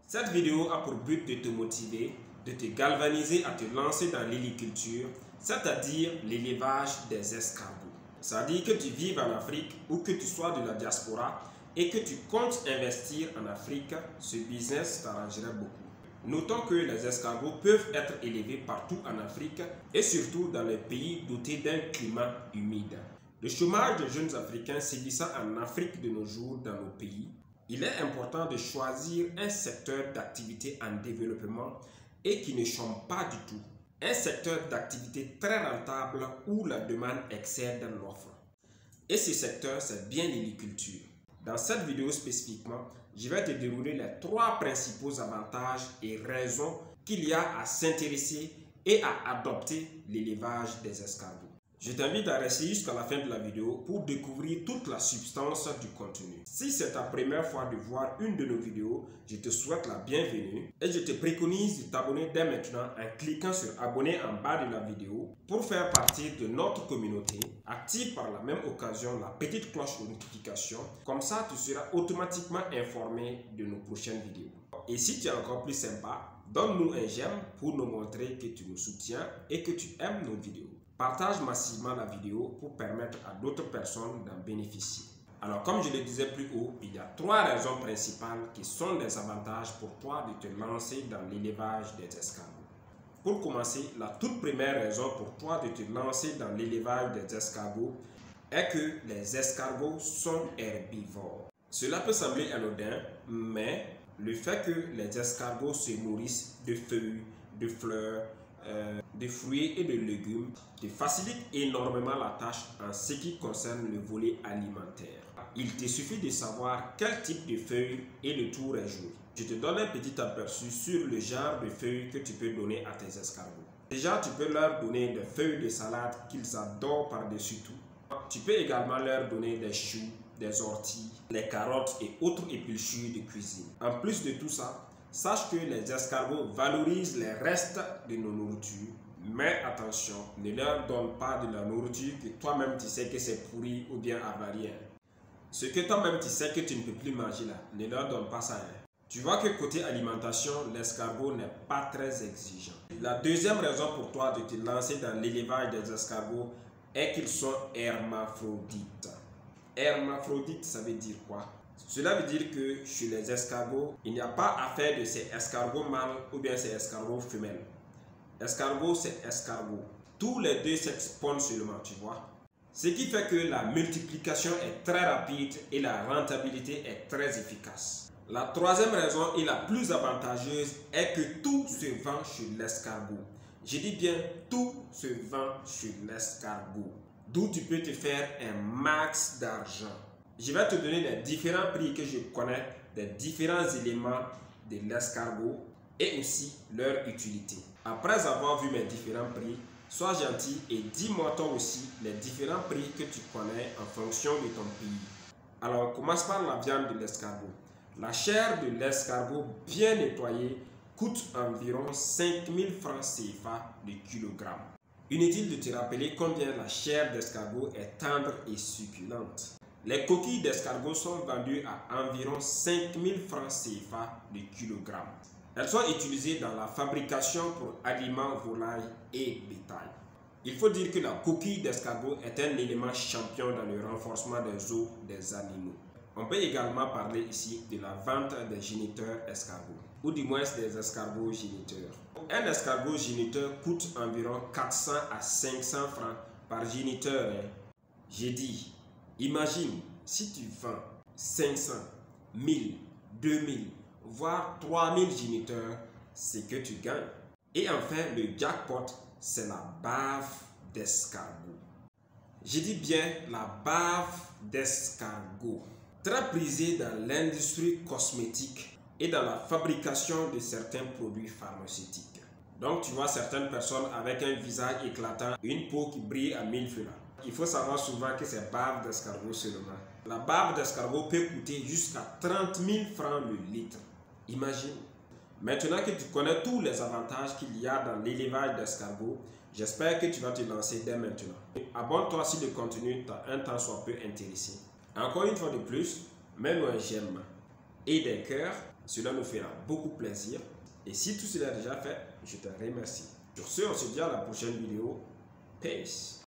Cette vidéo a pour but de te motiver, de te galvaniser à te lancer dans l'héliculture, c'est-à-dire l'élevage des escargots. C'est-à-dire que tu vives en Afrique ou que tu sois de la diaspora et que tu comptes investir en Afrique, ce business t'arrangerait beaucoup. Notons que les escargots peuvent être élevés partout en Afrique et surtout dans les pays dotés d'un climat humide. Le chômage des jeunes Africains sévissant en Afrique de nos jours dans nos pays, il est important de choisir un secteur d'activité en développement et qui ne chôme pas du tout. Un secteur d'activité très rentable où la demande excède l'offre. Et ce secteur, c'est bien l'héliculture. Dans cette vidéo spécifiquement, je vais te dérouler les 3 principaux avantages et raisons qu'il y a à s'intéresser et à adopter l'élevage des escargots. Je t'invite à rester jusqu'à la fin de la vidéo pour découvrir toute la substance du contenu. Si c'est ta première fois de voir une de nos vidéos, je te souhaite la bienvenue et je te préconise de t'abonner dès maintenant en cliquant sur abonner en bas de la vidéo pour faire partie de notre communauté. Active par la même occasion la petite cloche de notification, comme ça tu seras automatiquement informé de nos prochaines vidéos. Et si tu es encore plus sympa, donne-nous un j'aime pour nous montrer que tu nous soutiens et que tu aimes nos vidéos. Partage massivement la vidéo pour permettre à d'autres personnes d'en bénéficier. Alors, comme je le disais plus haut, il y a 3 raisons principales qui sont des avantages pour toi de te lancer dans l'élevage des escargots. Pour commencer, la toute première raison pour toi de te lancer dans l'élevage des escargots est que les escargots sont herbivores. Cela peut sembler anodin, mais le fait que les escargots se nourrissent de feuilles, de fleurs, de fruits et de légumes te facilite énormément la tâche en ce qui concerne le volet alimentaire. Il te suffit de savoir quel type de feuilles et le tour est joué. Je te donne un petit aperçu sur le genre de feuilles que tu peux donner à tes escargots. Déjà, tu peux leur donner des feuilles de salade qu'ils adorent par-dessus tout. Tu peux également leur donner des choux, des orties, les carottes et autres épluchures de cuisine. En plus de tout ça, sache que les escargots valorisent les restes de nos nourritures, mais attention, ne leur donne pas de la nourriture que toi-même tu sais que c'est pourri ou bien avarié. Ce que toi-même tu sais que tu ne peux plus manger là, ne leur donne pas ça. Tu vois que côté alimentation, l'escargot n'est pas très exigeant. La deuxième raison pour toi de te lancer dans l'élevage des escargots est qu'ils sont hermaphrodites. Hermaphrodite, ça veut dire quoi? Cela veut dire que chez les escargots, il n'y a pas affaire de ces escargots mâles ou bien ces escargots femelles. Escargot, c'est escargot. Tous les deux s'expondent seulement, tu vois. Ce qui fait que la multiplication est très rapide et la rentabilité est très efficace. La troisième raison et la plus avantageuse est que tout se vend chez l'escargot. Je dis bien tout se vend chez l'escargot. D'où tu peux te faire un max d'argent. Je vais te donner les différents prix que je connais des différents éléments de l'escargot et aussi leur utilité. Après avoir vu mes différents prix, sois gentil et dis-moi toi aussi les différents prix que tu connais en fonction de ton pays. Alors, on commence par la viande de l'escargot. La chair de l'escargot bien nettoyée coûte environ 5000 francs CFA le kilogramme. Inutile de te rappeler combien la chair d'escargot est tendre et succulente. Les coquilles d'escargot sont vendues à environ 5000 francs CFA le kilogramme. Elles sont utilisées dans la fabrication pour aliments, volailles et bétail. Il faut dire que la coquille d'escargot est un élément champion dans le renforcement des os des animaux. On peut également parler ici de la vente des géniteurs escargots, ou du moins des escargots géniteurs. Un escargot géniteur coûte environ 400 à 500 francs par géniteur. J'ai dit, imagine si tu vends 500, 1000, 2000, voire 3000 géniteurs, c'est que tu gagnes. Et enfin, le jackpot, c'est la bave d'escargot. Je dis bien la bave d'escargot. Très prisée dans l'industrie cosmétique et dans la fabrication de certains produits pharmaceutiques. Donc tu vois certaines personnes avec un visage éclatant, une peau qui brille à 1000 feux. Il faut savoir souvent que c'est bave d'escargot seulement. La bave d'escargot peut coûter jusqu'à 30 000 francs le litre. Imagine. Maintenant que tu connais tous les avantages qu'il y a dans l'élevage d'escargots, J'espère que tu vas te lancer dès maintenant. Abonne-toi si le contenu t'a un tant soit peu intéressé. Encore une fois de plus, mets-nous un j'aime et des cœurs, cela nous fera beaucoup plaisir. Et si tout cela est déjà fait, je te remercie. Sur ce, on se dit à la prochaine vidéo. Peace.